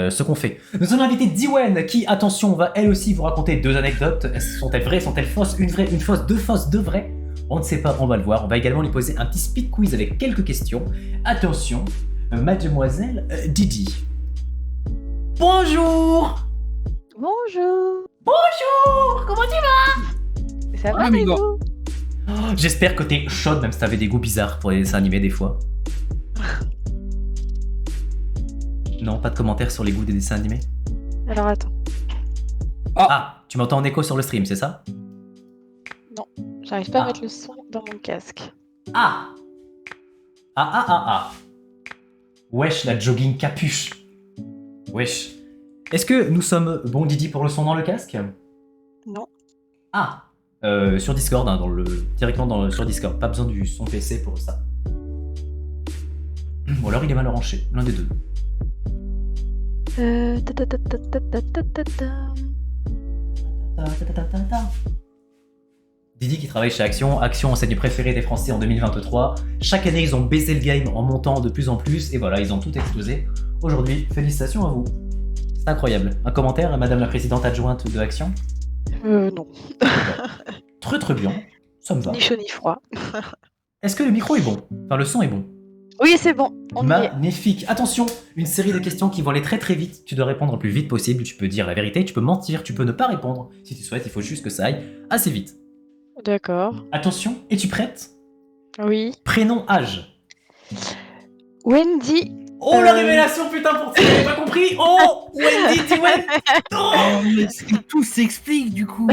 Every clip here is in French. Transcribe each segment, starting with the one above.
ce qu'on fait. Nous avons invité Diwen qui, attention, va elle aussi vous raconter 2 anecdotes. Sont-elles vraies, sont-elles fausses? Une vraie, une fausse, 2 vraies? On ne sait pas, on va le voir. On va également lui poser un petit speed quiz avec quelques questions. Attention, mademoiselle Didi. Bonjour! Bonjour. Bonjour! Comment tu vas? Ça va, amigo. vous? Oh, j'espère que t'es chaude, même si t'avais des goûts bizarres pour les dessins animés des fois. Non, pas de commentaires sur les goûts des dessins animés? Alors attends, Ah, tu m'entends en écho sur le stream, c'est ça? j'arrive pas Ah. à mettre le son dans mon casque. Ah! Ah. Wesh, la jogging capuche. Wesh. Est-ce que nous sommes bons, Didi, pour le son dans le casque? Non. Ah! Sur Discord, hein, directement sur Discord. Pas besoin du son PC pour ça. Ou alors il est mal branché, l'un des deux. Ta ta ta ta ta ta ta ta ta. Didi qui travaille chez Action. Action, enseigne préférée des Français en 2023. Chaque année, ils ont baissé le game en montant de plus en plus. Et voilà, ils ont tout explosé. Aujourd'hui, félicitations à vous. C'est incroyable. Un commentaire à Madame la Présidente adjointe de Action? Non. Très bien, ça me va. Ni chaud ni froid. Est-ce que le micro est bon? Enfin, le son est bon? Oui, c'est bon. On y est. Magnifique. Attention, une série de questions qui vont aller très très vite. Tu dois répondre le plus vite possible. Tu peux dire la vérité, tu peux mentir, tu peux ne pas répondre. Si tu souhaites, il faut juste que ça aille assez vite. D'accord. Attention, es-tu prête? Oui. Prénom, âge. Wendy. Oh, la révélation, putain, pour tu n'avais pas compris. Oh, Wendy, Diwen. Oh. Oh, mais tout s'explique du coup.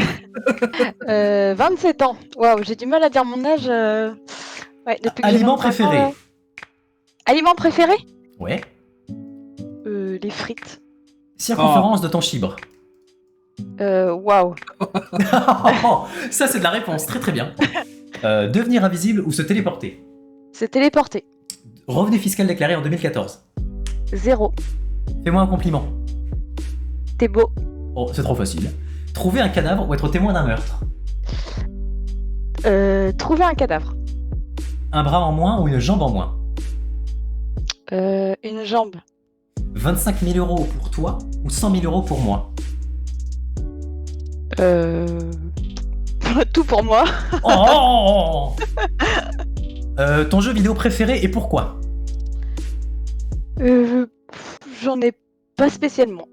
27 ans. Waouh, j'ai du mal à dire mon âge. Ouais, depuis que j'ai Aliment 25 ans, préféré. là. Aliment préféré? Ouais. Les frites. Circonférence de ton chibre. Waouh. Ça, c'est de la réponse. Très très bien. Devenir invisible ou se téléporter. C'est téléporté. Revenu fiscal déclaré en 2014. 0. Fais-moi un compliment. T'es beau. Oh, c'est trop facile. Trouver un cadavre ou être témoin d'un meurtre. Trouver un cadavre. Un bras en moins ou une jambe en moins. Une jambe. 25 000 euros pour toi ou 100 000 euros pour moi. Tout pour moi. Oh. Ton jeu vidéo préféré et pourquoi? J'en ai pas spécialement.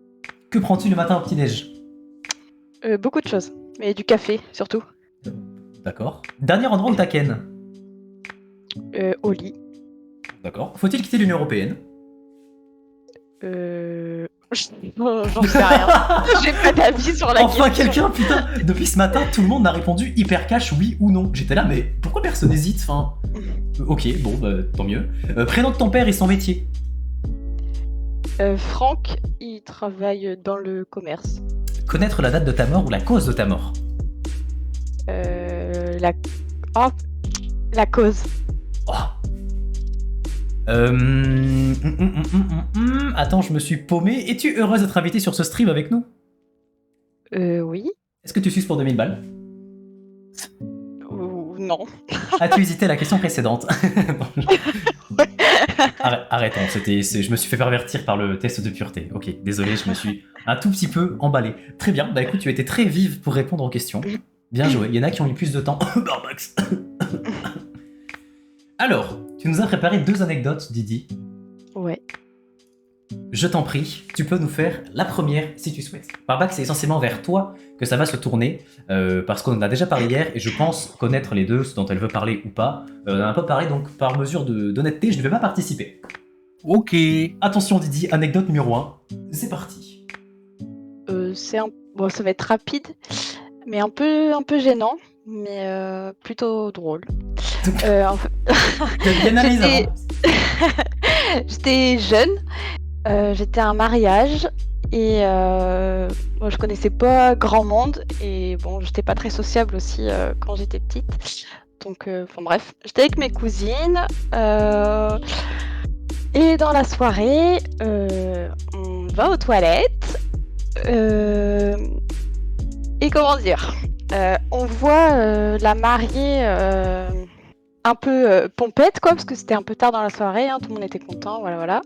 Que prends-tu le matin au petit-déj? Beaucoup de choses. Mais du café, surtout. D'accord. Dernier endroit où t'as ken? Au lit. D'accord. Faut-il quitter l'Union Européenne? J'en sais rien. J'ai pas d'avis sur la Enfin question. quelqu'un, putain. Depuis ce matin, tout le monde m'a répondu hyper cash oui ou non. J'étais là, mais pourquoi personne n'hésite? Enfin, ok, bon, bah, tant mieux. Prénom de ton père et son métier. Franck, il travaille dans le commerce. Connaître la date de ta mort ou la cause de ta mort. La... Oh, la cause. Oh. Attends, je me suis paumé. Es-tu heureuse d'être invitée sur ce stream avec nous? Oui. Est-ce que tu suces pour 2000 balles? Non. As-tu hésité à la question précédente? Arrêtons, je me suis fait pervertir par le test de pureté. Ok, désolé, je me suis un tout petit peu emballé. Très bien, bah écoute, tu as été très vive pour répondre aux questions. Bien joué, il y en a qui ont eu plus de temps. Barbax. Alors, tu nous as préparé 2 anecdotes, Didi. Ouais. Je t'en prie, tu peux nous faire la première si tu souhaites. Barbax, c'est essentiellement vers toi que ça va se tourner, parce qu'on en a déjà parlé hier et je pense connaître les deux, ce dont elle veut parler ou pas. On en a un peu parlé, donc par mesure d'honnêteté, je ne vais pas participer. Ok. Attention Didi, anecdote numéro 1, c'est parti. Bon, ça va être rapide, mais un peu gênant, mais plutôt drôle. En fait- Tu as bien analysé J'étais- avant. J'étais jeune, j'étais à un mariage et moi, je connaissais pas grand monde et bon, j'étais pas très sociable aussi quand j'étais petite. Donc, enfin bref, j'étais avec mes cousines et dans la soirée, on va aux toilettes et comment dire, on voit la mariée un peu pompette quoi, parce que c'était un peu tard dans la soirée, hein, tout le monde était content, voilà.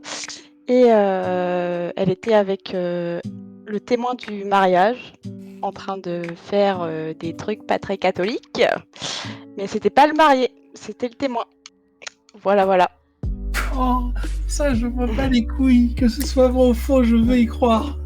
Et elle était avec le témoin du mariage, en train de faire des trucs pas très catholiques. Mais c'était pas le marié, c'était le témoin. Voilà, voilà. Oh, ça, je me bats les couilles. Que ce soit vrai ou faux, je veux y croire.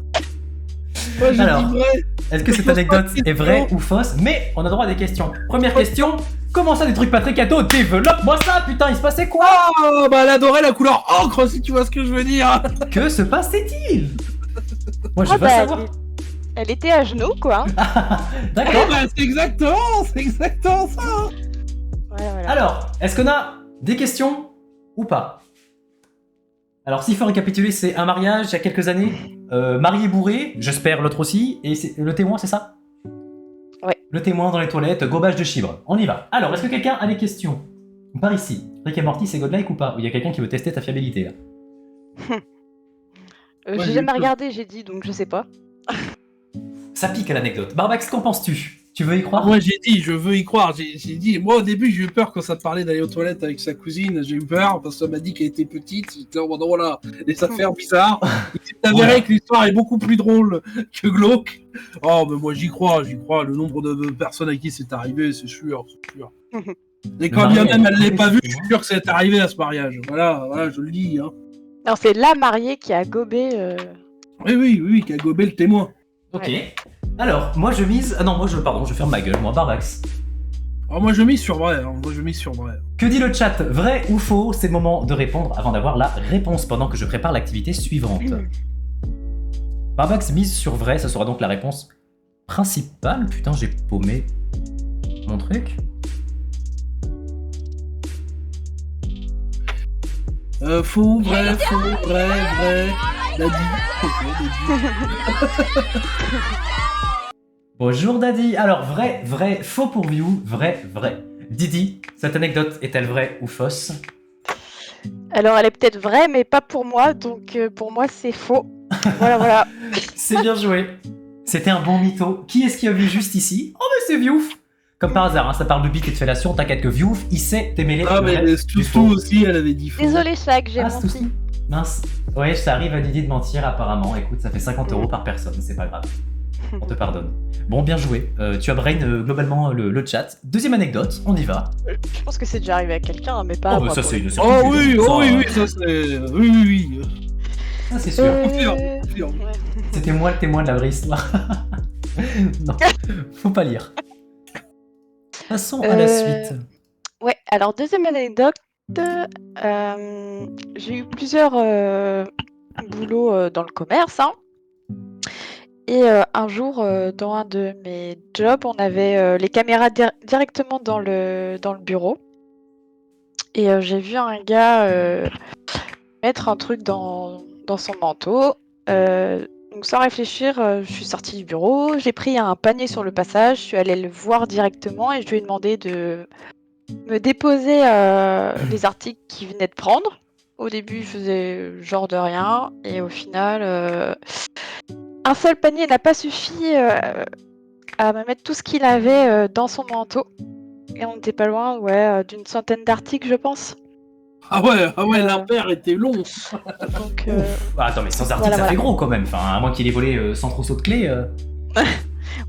Moi, je Alors, dis vrai. est-ce que cette Je pose pas de anecdote est vraie ou fausse? Mais on a droit à des questions. Première question, comment ça des trucs pas très cathos? Développe-moi ça, putain, il se passait quoi? Oh, bah, elle adorait la couleur ocre, si tu vois ce que je veux dire. Que se passait-il? Moi, je Ah veux bah, savoir. elle était à genoux, quoi. D'accord. Bah, c'est exactement ça. Voilà, voilà. Alors, est-ce qu'on a des questions ou pas? Alors, s'il faut récapituler, c'est un mariage il y a quelques années, marié bourré, j'espère l'autre aussi, et c'est le témoin, c'est ça? Ouais. Le témoin dans les toilettes, gobage de chibre. On y va. Alors, est-ce que quelqu'un a des questions? Par ici. Rick et Morty, c'est godlike ou pas? Ou il y a quelqu'un qui veut tester ta fiabilité là? Ouais, J'ai j'ai jamais peur. regardé, j'ai dit, donc je sais pas. Ça pique à l'anecdote. Barbax, qu'en penses-tu? Tu veux y croire? Moi, j'ai dit, je veux y croire. J'ai dit, moi, au début, j'ai eu peur quand ça te parlait d'aller aux toilettes avec sa cousine. J'ai eu peur parce que ça m'a dit qu'elle était petite. J'étais en mode, voilà, des affaires bizarres. Il s'est avéré Voilà. que l'histoire est beaucoup plus drôle que glauque. Oh, mais moi, j'y crois. Le nombre de personnes à qui c'est arrivé, c'est sûr. Et quand bien mariage, même elle l'ait pas vu, c'est je suis moi. sûr que c'est arrivé à ce mariage. Voilà, je le dis. Hein. Non, c'est la mariée qui a gobé. Oui, qui a gobé le témoin. Ok. Alors, moi je mise. Ah non, pardon, je ferme ma gueule, moi, Barbax. Alors, moi, je mise sur vrai. Que dit le chat? Vrai ou faux? C'est le moment de répondre avant d'avoir la réponse pendant que je prépare l'activité suivante. Barbax mise sur vrai, ça sera donc la réponse principale. Putain, j'ai paumé mon truc. Faux, vrai. Daddy. Ok, Daddy. Bonjour Daddy. Alors, vrai, faux pour View, vrai. Didi, cette anecdote est-elle vraie ou fausse? Alors, elle est peut-être vraie, mais pas pour moi, donc pour moi, c'est faux. Voilà. C'est bien joué. C'était un bon mytho. Qui est-ce qui a vu juste ici? Oh, mais c'est Viouf. Comme par hasard, hein, ça parle de bite et de fellation. T'inquiète que Viouf, il sait démêler Ah, le vrai mais du surtout faux. aussi, elle avait dit faux. Désolée, Shaq, j'ai Ah, c'est menti. tout. Mince. Ouais, ça arrive à Didi de mentir apparemment. Écoute, ça fait 50 € par personne, c'est pas grave. On te pardonne. Bon, bien joué. Tu as brain globalement le chat. Deuxième anecdote, on y va. Je pense que c'est déjà arrivé à quelqu'un, mais pas à Oh, bah moi. ça pour c'est le une coup. certitude. Oh oui, hein. Ça, ça c'est. Oui. Ça c'est sûr. sûr. Ouais. C'était moi le témoin de la vraie histoire. Non, faut pas lire. Passons à la suite. Ouais, alors deuxième anecdote, j'ai eu plusieurs boulots dans le commerce, hein. Et un jour, dans un de mes jobs, on avait les caméras directement dans le bureau. Et j'ai vu un gars mettre un truc dans son manteau. Donc sans réfléchir, je suis sortie du bureau, j'ai pris un panier sur le passage, je suis allée le voir directement et je lui ai demandé de me déposer les articles qu'il venait de prendre. Au début, je faisais genre de rien et au final, un seul panier n'a pas suffi à me mettre tout ce qu'il avait dans son manteau. Et on n'était pas loin, d'une centaine d'articles, je pense. Ah ouais, l'impair était long. Donc, Ah, attends, mais sans article, voilà, ça voilà. fait gros quand même. Enfin, à moins qu'il ait volé sans trousseau de clés.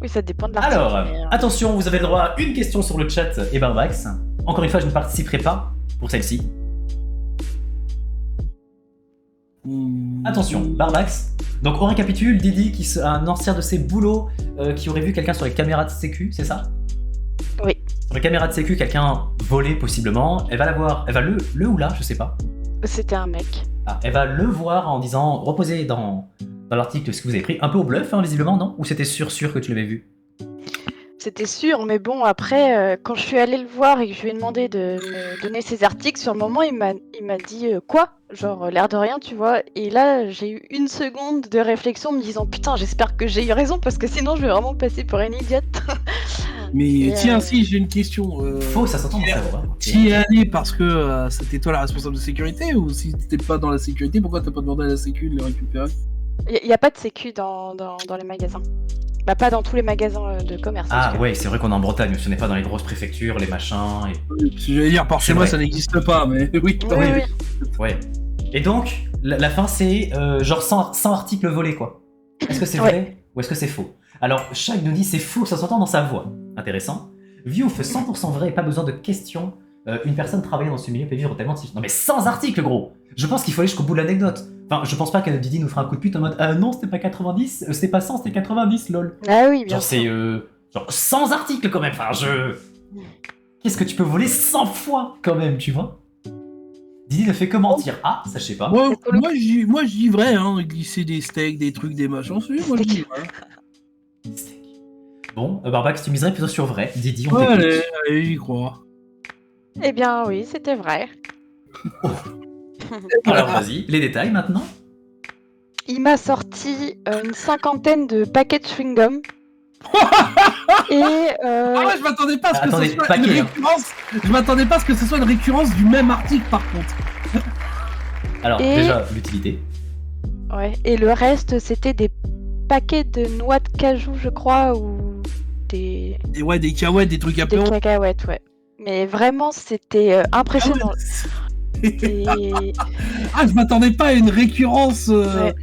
oui, ça dépend de l'article. Alors, mais, attention, vous avez le droit à une question sur le chat et Barbax. Encore une fois, je ne participerai pas pour celle-ci. Attention, Barbax. Donc on récapitule, Didi, un ancien de ses boulots qui aurait vu quelqu'un sur les caméras de sécu, c'est ça? Oui. Sur les caméras de sécu, quelqu'un volé possiblement. Elle va la voir, elle va le ou la, je sais pas. C'était un mec. Ah, elle va le voir en disant reposez dans l'article ce que vous avez pris. Un peu au bluff, hein, visiblement, non? Ou c'était sûr que tu l'avais vu? C'était sûr, mais bon, après, quand je suis allée le voir et que je lui ai demandé de me donner ses articles, sur le moment, il m'a dit quoi? Genre, l'air de rien, tu vois. Et là, j'ai eu une seconde de réflexion me disant putain, j'espère que j'ai eu raison parce que sinon, je vais vraiment passer pour une idiote. Mais Et, tiens, si, j'ai une question. Faux, ça s'entend dans sa voix. Ok. Tu y es allé parce que c'était toi la responsable de sécurité ou si t'étais pas dans la sécurité, pourquoi t'as pas demandé à la sécu de les récupérer? Il n'y a pas de sécu dans les magasins. Bah, pas dans tous les magasins de commerce. en Ah tout cas. ouais, c'est vrai qu'on est en Bretagne, ce n'est pas dans les grosses préfectures, les machins. Et... J'allais dire, par C'est chez moi vrai. ça n'existe pas, mais oui. Oui, oui. Ouais. Et donc, la fin, c'est genre 100 articles volés, quoi. Est-ce que c'est Ouais. vrai ou est-ce que c'est faux? Alors, Shag nous dit c'est faux, ça s'entend dans sa voix. Intéressant. View, 100% vrai, pas besoin de questions. Une personne travaillant dans ce milieu peut vivre tellement de... Non mais 100 articles, gros. Je pense qu'il faut aller jusqu'au bout de l'anecdote. Enfin, je pense pas que Didi nous fera un coup de pute en mode non, c'était pas 90, c'était pas 100, c'était 90, lol. Ah oui, bien Genre, sûr. c'est genre 100 articles quand même. Enfin, Qu'est-ce que tu peux voler 100 fois quand même, tu vois? Didi ne fait que mentir. Ah, ça je sais pas. Moi, Mais pour le moi, je dis vrai, hein, glisser des steaks, des trucs, des machins. Moi, je dis vrai. Bon, Barbax, tu miserais plutôt sur vrai. Didi, on Ouais, t'écoute. allez, j'y crois. Eh bien, oui, c'était vrai. Alors vas-y, les détails maintenant. Il m'a sorti une 50aine de paquets de chewing-gum. Et Ah ouais, je m'attendais pas à ce que Attendez, ce soit paquet, une hein. récurrence. Je m'attendais pas à ce que ce soit une récurrence du même article, par contre. Alors, Et- déjà, l'utilité. ouais. Et le reste, c'était des paquets de noix de cajou, je crois, ou des, Et ouais, des cacahuètes, des trucs des apéro. cacahuètes, ouais. Mais vraiment, c'était impressionnant. Et Ah, je m'attendais pas à une récurrence. Ouais.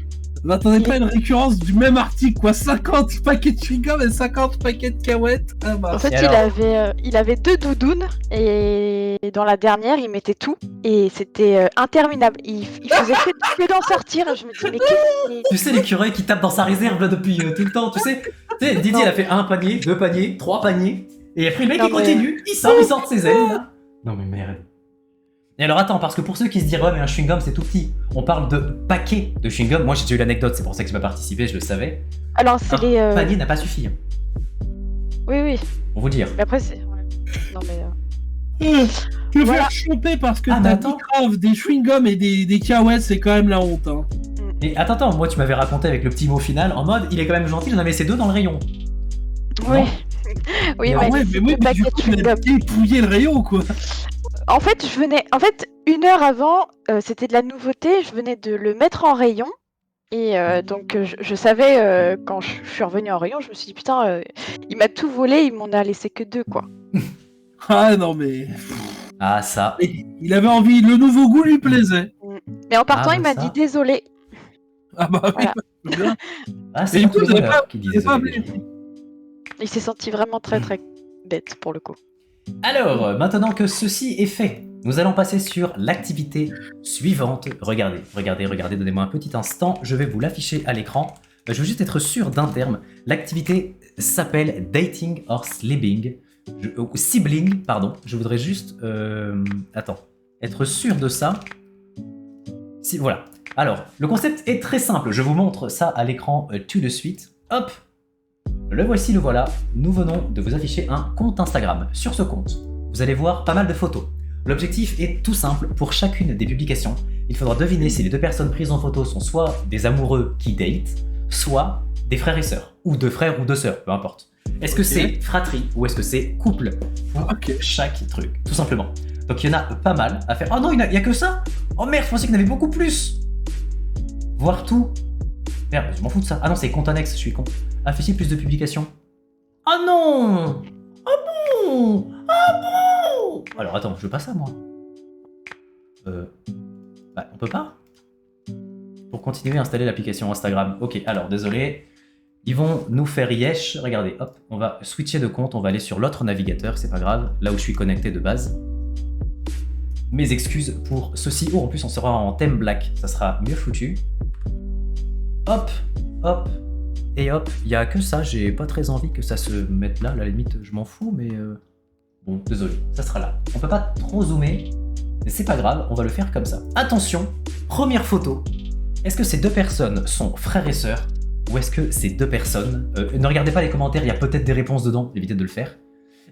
Je m'attendais pas à une récurrence du même article, quoi. 50 paquets de chewing-gum et 50 paquets de cacahuètes. Ah bah. en fait, Et alors il avait 2 doudounes et dans la dernière, il mettait tout et c'était interminable. Il faisait que d'en sortir. Je me dis, mais qu'est-ce que Tu sais, l'écureuil qui tape dans sa réserve là, depuis tout le temps, tu sais. Didi, elle a fait un panier, 2 paniers, 3 paniers. Et après, le mec, Non, il mais- continue, il sort de ses ailes, là. Non, mais merde. Et alors, attends, parce que pour ceux qui se diraient, ouais, mais un chewing-gum, c'est tout petit. On parle de paquets de chewing-gum. Moi, j'ai déjà eu l'anecdote, c'est pour ça que je vais participé, je le savais. Alors, c'est Un les. panier n'a pas suffi, hein, Oui, oui. pour vous dire. Mais après, c'est. Ouais. Non, mais. Te Voilà. faire choper parce que Ah, mais t'as attends. dit grave des chewing-gums et des cacahuètes, c'est quand même la honte. Hein. Et attends, moi, tu m'avais raconté avec le petit mot final, en mode, il est quand même gentil, j'en avais laissé 2 dans le rayon. Oui. Non. Oui, Ah mais ouais, c'est mais des du paquets coup, de il a chewing-gum. dépouillé le rayon, quoi. En fait, une heure avant, c'était de la nouveauté. Je venais de le mettre en rayon. Et donc, je savais, quand je suis revenue en rayon, je me suis dit, putain, il m'a tout volé, il m'en a laissé que 2, quoi. Ah non, mais. Ah, ça. Il avait envie, le nouveau goût lui plaisait. Mais en partant, Ah, il m'a ça. dit désolé. Ah bah oui, Voilà. bien. Ah, c'est Et pas du tous coup, les vous avez voleurs pas- qui vous disent avez pas désolé. appelé. Il s'est senti vraiment très très bête pour le coup. Alors, maintenant que ceci est fait, nous allons passer sur l'activité suivante. Regardez, donnez-moi un petit instant, je vais vous l'afficher à l'écran. Je veux juste être sûr d'un terme. L'activité s'appelle Dating or Sibling. Sibling, pardon. Je voudrais juste... attends. Être sûr de ça. Si, voilà. Alors, le concept est très simple. Je vous montre ça à l'écran tout de suite. Hop. Le voici, le voilà. Nous venons de vous afficher un compte Instagram. Sur ce compte, vous allez voir pas mal de photos. L'objectif est tout simple. Pour chacune des publications, il faudra deviner si les 2 personnes prises en photo sont soit des amoureux qui datent, soit des frères et sœurs, ou 2 frères ou 2 sœurs, peu importe. Est-ce que Ok. c'est fratrie ou est-ce que c'est couple pour Ok. chaque truc, tout simplement. Donc il y en a pas mal à faire. Oh non, il y a que ça. Oh merde, je pensais qu'il y en avait beaucoup plus. Voir tout. Merde, je m'en fous de ça. Ah non, c'est compte annexe, je suis con. Afficher plus de publications. Ah non. Ah bon. Ah bon. Alors attends, je veux pas ça moi. Bah, on peut pas. Pour continuer à installer l'application Instagram. Ok, alors désolé. Ils vont nous faire yesh. Regardez, hop, on va switcher de compte, on va aller sur l'autre navigateur, c'est pas grave, là où je suis connecté de base. Mes excuses pour ceci. Oh, en plus, on sera en thème black, ça sera mieux foutu. Hop, hop, et hop. Il y a que ça, j'ai pas très envie que ça se mette là, à la limite, je m'en fous, mais bon, désolé, ça sera là. On peut pas trop zoomer, mais c'est pas grave, on va le faire comme ça. Attention, première photo. Est-ce que ces 2 personnes sont frères et sœurs? Ou est-ce que ces 2 personnes... ne regardez pas les commentaires, il y a peut-être des réponses dedans, évitez de le faire.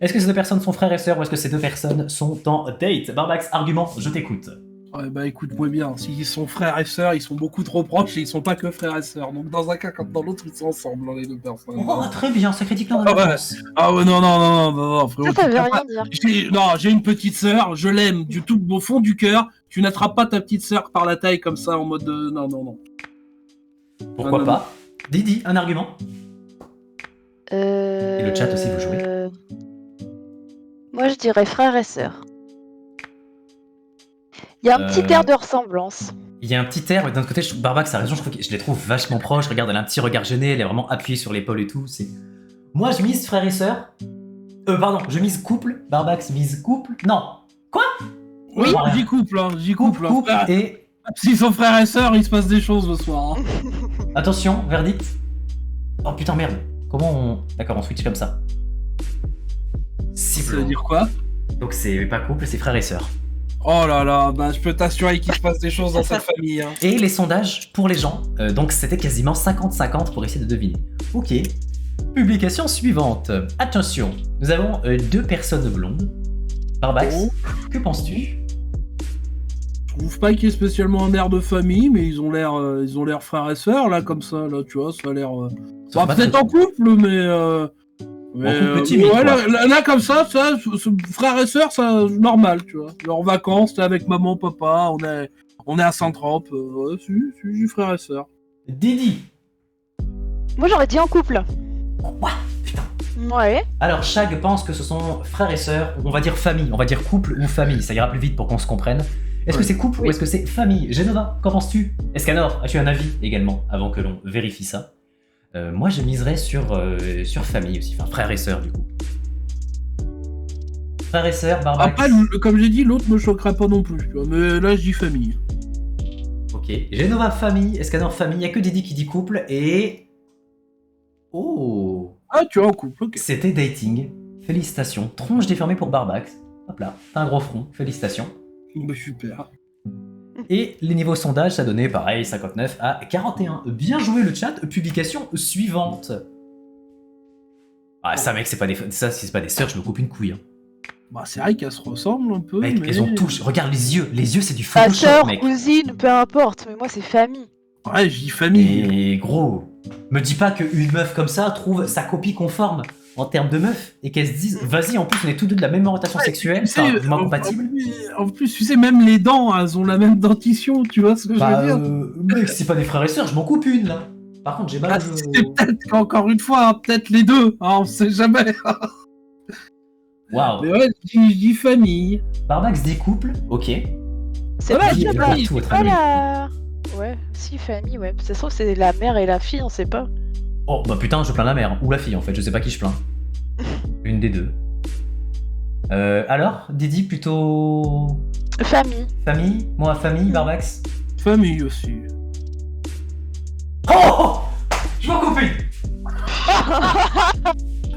Est-ce que ces 2 personnes sont frères et sœurs ou est-ce que ces 2 personnes sont en date? Barbax, argument, je t'écoute. Ouais, bah écoute-moi bien, s'ils sont frères et sœurs, ils sont beaucoup trop proches et ils sont pas que frères et sœurs. Donc dans un cas comme dans l'autre, ils sont ensemble, hein, les 2 personnes. Oh, très bien, ça critique dans Ah la ouais. réponse. Ah ouais, non, frérot. Ça tu veut peux rien pas- dire. j'ai une petite sœur, je l'aime du tout au fond du cœur. Tu n'attrapes pas ta petite sœur par la taille comme ça en mode de... Non. Pourquoi non, pas? Didi, un argument? Et le chat aussi, vous jouez. Moi, je dirais frère et sœur. Il y a un petit air de ressemblance. Il y a un petit air, mais d'un autre côté, Barbax a raison, je les trouve vachement proches. Regarde, elle a un petit regard gêné, elle est vraiment appuyée sur l'épaule et tout. Moi, je mise frère et sœur. Pardon, je mise couple. Barbax mise couple. Non. Quoi? Oui, Voilà. j'y couple, hein, j'y couple. Couple Frère- et... S'ils sont frères et sœurs, il se passe des choses le soir. Hein. Attention, verdict. Oh putain, merde. Comment on... D'accord, on switch comme ça. Ça Cible. veut dire quoi? Donc c'est pas couple, c'est frère et sœur. Oh là là, bah je peux t'assurer qu'il se passe des choses dans cette famille. Hein. Et les sondages pour les gens, donc c'était quasiment 50-50 pour essayer de deviner. Ok. Publication suivante. Attention, nous avons 2 personnes blondes. Barbax, Oh. que penses-tu? Je trouve pas qu'il y ait spécialement un air de famille, mais ils ont l'air frères et sœurs là, comme ça, là, tu vois, ça a l'air. Ça Bah, fait pas peut-être très- en couple, mais. couple timide, ouais, quoi. là, comme ça, frères et sœurs, ça, normal, tu vois. En vacances, t'es avec maman, papa, on est à Saint-Trope, ouais, si, frères et sœurs. Didi. Moi, j'aurais dit en couple. What? Putain. Ouais. Alors, Shag pense que ce sont frères et sœurs, on va dire famille, on va dire couple ou famille, ça ira plus vite pour qu'on se comprenne. Est-ce que Ouais. c'est couple ou Oui. est-ce que c'est famille? Genova, qu'en penses-tu? Escanor, as-tu un avis également avant que l'on vérifie ça? Moi, je miserais sur famille aussi, enfin frères et sœurs du coup. Frères et sœurs, Barbax. Après, comme j'ai dit, l'autre me choquerait pas non plus, tu vois, mais là, je dis famille. Ok. Genova, famille. Escanor, famille. Il n'y a que Didi qui dit couple et. Oh! Ah, tu vois, en couple, ok. C'était dating. Félicitations. Tronche défermée pour Barbax. Hop là, t'as un gros front. Félicitations. Bah, super. Et les niveaux sondage, ça donnait pareil, 59 à 41. Bien joué le chat. Publication suivante. Ah, ça, mec, c'est pas des sœurs, je me coupe une couille. Hein. Bah, c'est vrai qu'elles se ressemblent un peu, Mec, mais... elles ont touche. Regarde les yeux. Les yeux, c'est du Ta Photoshop, sœur, mec. cousine, peu importe, mais moi, c'est famille. Ouais, je dis famille. Et gros, me dis pas qu'une meuf comme ça trouve sa copie conforme en termes de meuf et qu'elle se dise vas-y, en plus on est tous deux de la même orientation sexuelle, Tu sais, enfin, du moins compatible. En plus, tu sais, même les dents, elles ont la même dentition, tu vois ce que Bah, je veux dire? mec, c'est pas des frères et sœurs, je m'en coupe une là. Par contre, j'ai mal Ah, au... c'est peut-être qu'encore une fois, hein, peut-être les deux, hein, on sait jamais. Waouh. Mais ouais, je dis famille. Barbax dit couple, ok. C'est Ouais, pas, il c'est y a pas, tout c'est votre pas avis. la... Ouais, si, famille, ouais. Ça se trouve, c'est la mère et la fille, on sait pas. Oh bah putain, je plains la mère, ou la fille en fait, je sais pas qui je plains. Une des deux. Alors, Didi plutôt... Famille. Famille? Moi, famille, Barbax? Famille aussi. Oh! Je m'en coupe une!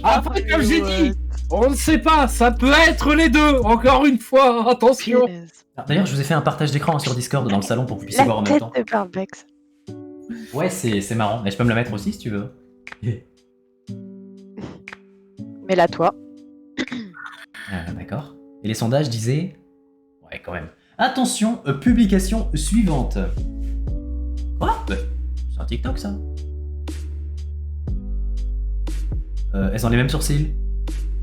Après, comme j'ai Ouais. dit, on ne sait pas, ça peut être les deux, encore une fois, attention. Punaise. D'ailleurs, je vous ai fait un partage d'écran sur Discord dans le salon pour que vous puissiez voir en La même tête temps. de Barbex. Ouais, c'est marrant. Mais je peux me la mettre aussi si tu veux. Mais là, toi. D'accord. Et les sondages disaient... Ouais, quand même. Attention, publication suivante. Quoi? C'est un TikTok, ça. Elles ont les mêmes sourcils.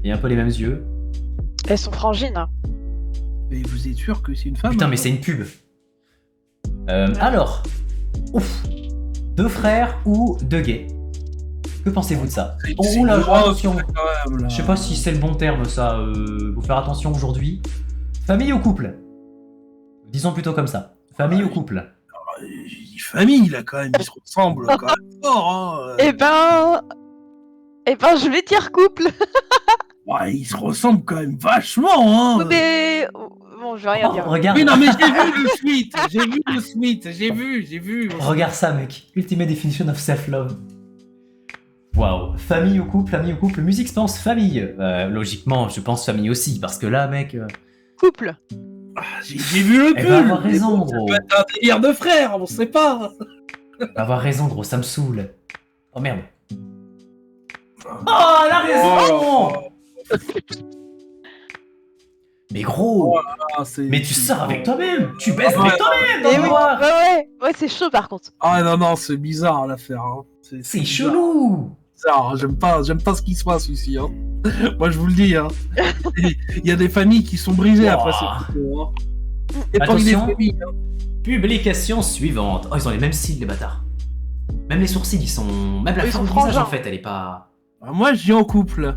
Et un peu les mêmes yeux. Elles sont frangines. Hein. Mais vous êtes sûr que c'est une femme? Putain, hein mais c'est une pub. Alors... Ouf. 2 frères ou 2 gays? Que pensez-vous de ça? C'est- Oh c'est là, grave, attention. quand même, là. Je sais pas si c'est le bon terme, ça. Faut faire attention aujourd'hui. Famille ou couple? Disons plutôt comme ça. Famille ou couple? J'ai dit famille, là, quand même, ils se ressemblent quand même fort, hein. Eh ben, je vais dire couple. Ouais, ils se ressemblent quand même vachement, hein. Mais bon, je vais rien Oh, dire. regarde, Oui, non, mais j'ai vu le suite, j'ai vu. regarde ça, mec. Ultimate definition of self-love. Waouh. Famille ou couple, musique, je pense famille. Logiquement, je pense famille aussi, parce que là, mec... Couple. Ah, j'ai vu le Elle pull. va avoir mais raison, bon, ça gros. peut être un délire de frère, on sait pas. Elle va avoir raison, gros, ça me saoule. Oh merde. Oh, elle a raison. Mais gros, Ah, c'est- mais tu sors avec toi-même. Tu baisses Ouais, avec toi-même dans Eh le oui, noir. ouais, c'est chaud par contre. Ah non, c'est bizarre l'affaire. Hein. C'est bizarre. chelou. Bizarre, j'aime pas ce qui se passe ici. Hein. Moi, je vous le dis. Hein. Il y a des familles qui sont brisées après Ouah. cette vidéo. Hein. Et parmi les Attention. familles, hein. Publication suivante. Oh, ils ont les mêmes cils, les bâtards. Même les sourcils, ils sont... Même la Ils forme sont du visage, en frangins. fait, elle est pas... Ah, moi, je dis en couple.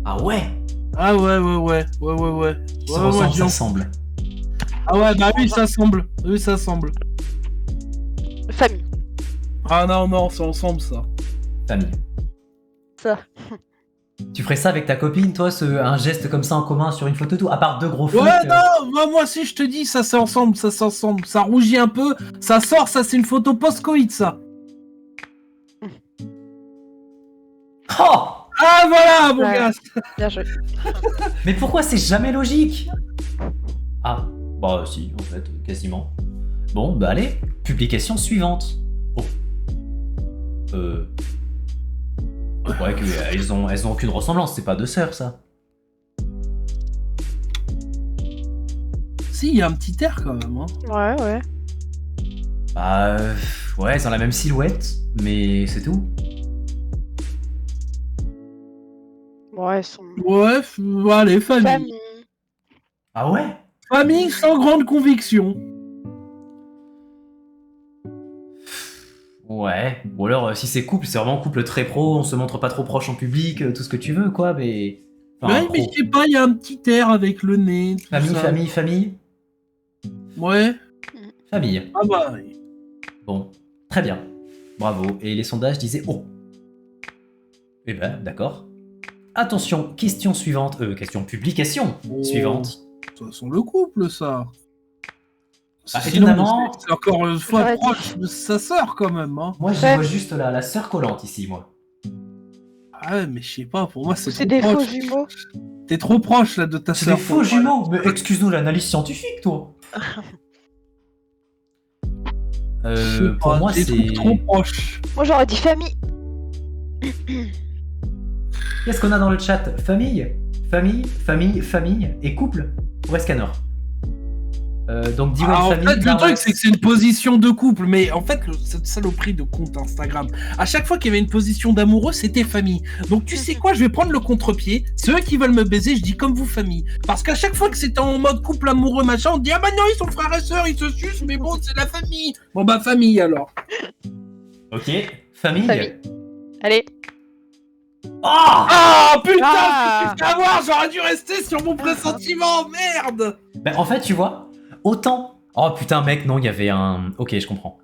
Ah ouais. Ah ouais. Ils se Ouais, ressemblent, je dis ça en- semble. Ah ouais, bah oui, ça semble. Oui, ça semble. Famille. Ah non, c'est ensemble, ça. Famille. Ça. Tu ferais ça avec ta copine, toi, un geste comme ça en commun sur une photo, tout, à part deux gros flics. Ouais, non, moi si je te dis, ça c'est ensemble, ça c'est ensemble. Ça rougit un peu, ça sort, ça c'est une photo post-Covid, ça. Oh Ah voilà, mon Ouais. gars. Bien joué. Mais pourquoi c'est jamais logique? Ah, bah si, en fait, quasiment. Bon, bah allez, publication suivante. Oh. Ouais, elles ont aucune ressemblance, c'est pas deux sœurs, ça. Si, il y a un petit air quand même. Hein. Ouais. Bah, ouais, elles ont la même silhouette, mais c'est tout. Ouais, elles sont. Ouais, allez, famille. Famille. Ah ouais? Famille sans grande conviction. Ouais, ou alors si c'est couple, c'est vraiment couple très pro, on se montre pas trop proche en public, tout ce que tu veux, quoi, mais... Enfin, Ouais, mais pro. je sais pas, il y a un petit air avec le nez. Tout Famille, ça. famille. Ouais. Famille. Ah bah oui. Bon, très bien. Bravo. Et les sondages disaient oh. Eh ben, d'accord. Attention, question suivante. Publication Oh. suivante. Ça sent le couple, ça. Bah, Sinon, étonnamment- c'est encore une fois J'aurais proche de sa sœur, quand même. Hein. Moi, je Ouais. vois juste la sœur collante ici, moi. Ah ouais, mais je sais pas, pour moi, c'est C'est trop des faux proche. jumeaux. T'es trop proche, là, de ta C'est sœur. des faux jumeaux. Mais excuse-nous l'analyse scientifique, toi. Pour moi, T'es c'est... trop proche. Moi, j'aurais dit famille. Qu'est-ce qu'on a dans le chat? Famille et couple pour Escanor. Donc, dis-moi Ah, en famille. fait, le Darwin. truc, c'est que c'est une position de couple, mais en fait, cette saloperie de compte Instagram, à chaque fois qu'il y avait une position d'amoureux, c'était famille. Donc, tu sais quoi, je vais prendre le contre-pied. Ceux qui veulent me baiser, je dis comme vous, famille. Parce qu'à chaque fois que c'était en mode couple amoureux, machin, on dit ah bah non, ils sont frères et sœurs, ils se sucent, mais bon, c'est la famille. Bon bah, famille alors. Ok, famille. Famille. Allez. Ah Ah putain, Ah. je me suis fait avoir, j'aurais dû rester sur mon pressentiment, merde. Ben, en fait, tu vois, autant... Oh putain, mec, non, il y avait un... Ok, je comprends.